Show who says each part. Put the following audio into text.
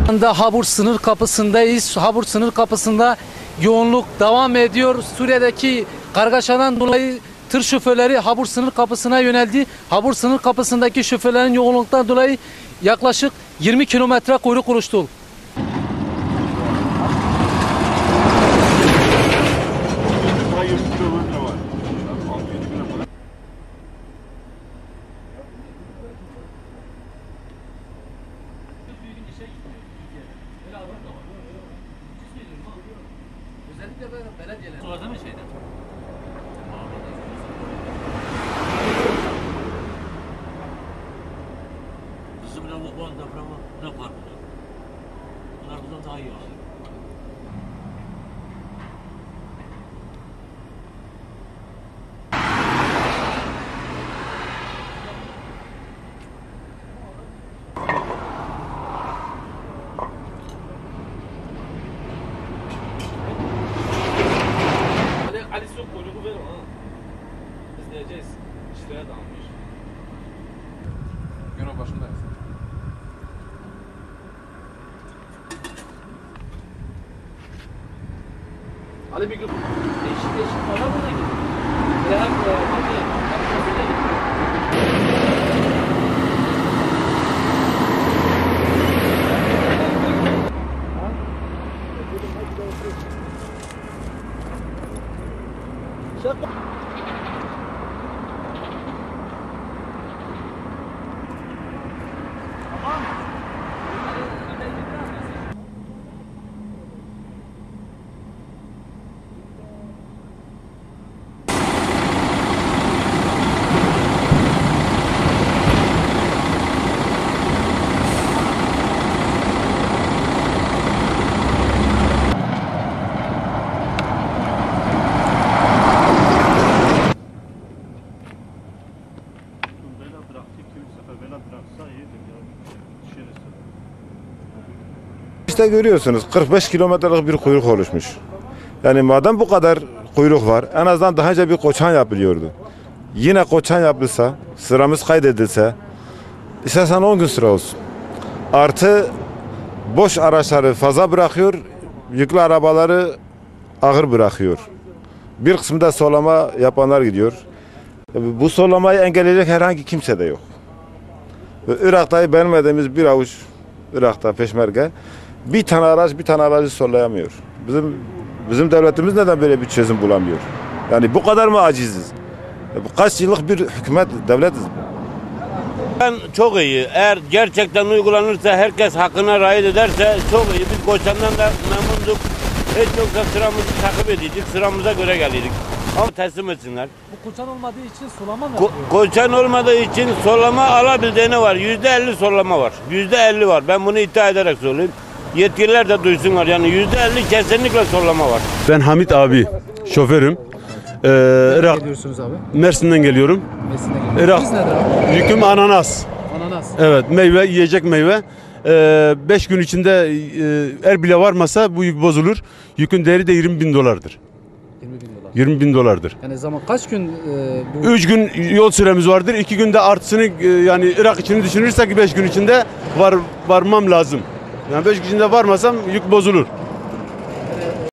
Speaker 1: anda Habur sınır kapısındayız. Habur sınır kapısında yoğunluk devam ediyor. Suriye'deki kargaşadan dolayı tır şoförleri Habur sınır kapısına yöneldi. Habur sınır kapısındaki şoförlerin yoğunluktan dolayı yaklaşık 20 kilometre kuyruk oluştu. Özellikle belediyeler. Orada mı şeyde?
Speaker 2: Bizim bu depremi ne fark eder? Bunlar bizden daha iyi abi.
Speaker 3: Ali Sok kuyruğu verin ha. Biz diyeceğiz. İşlere dağılmış. Günün başındayız. Ali bir gün değişik falan mı gidiyor? Ya
Speaker 4: İşte görüyorsunuz 45 kilometrelik bir kuyruk oluşmuş. Yani madem bu kadar kuyruk var, en azından daha önce bir koçan yapılıyordu. Yine koçan yapılsa, sıramız kaydedilse, istersen 10 gün sıra olsun. Artı boş araçları fazla bırakıyor, yüklü arabaları ağır bırakıyor. Bir kısmında sollama yapanlar gidiyor. Bu sollamayı engelleyecek herhangi kimse de yok. Irak'ta beğenmediğimiz bir avuç Irak'ta peşmerge bir tane aracı sollayamıyor. Bizim devletimiz neden böyle bir çözüm bulamıyor? Yani bu kadar mı aciziz? Bu kaç yıllık bir hükümet, devletiz.
Speaker 5: Ben çok iyi. Eğer gerçekten uygulanırsa, herkes hakkına riayet ederse çok iyi. Biz koçandan da memnunduk. Hiç yoksa sıramızı takip ediyorduk, sıramıza göre geliyorduk. Ama teslim etsinler.
Speaker 1: Bu koçan olmadığı için sulama mı?
Speaker 5: Koçan olmadığı için sollama alabildiğine var. %50 sollama var. %50 var. Ben bunu iddia ederek söyleyeyim. Yetkililer de duysunlar. Yani %50 kesinlikle sollama var.
Speaker 6: Ben Hamit abi, şoförüm.
Speaker 1: Nereden geliyorsunuz abi?
Speaker 6: Mersin'den geliyorum.
Speaker 1: Mersin'den geliyorsunuz. Siz nedir abi?
Speaker 6: Yüküm ananas.
Speaker 1: Ananas.
Speaker 6: Evet, meyve, yiyecek meyve. 5 gün içinde eğer bile varmasa bu yük bozulur. Yükün değeri de 20 bin dolardır.
Speaker 1: 20 bin dolar.
Speaker 6: 20 bin dolardır.
Speaker 1: Yani zaman kaç gün bu?
Speaker 6: 3 gün yol süremiz vardır. 2 günde artısını yani Irak için düşünürsek 5 gün içinde varmam lazım. Yani 5 gün içinde varmasam yük bozulur.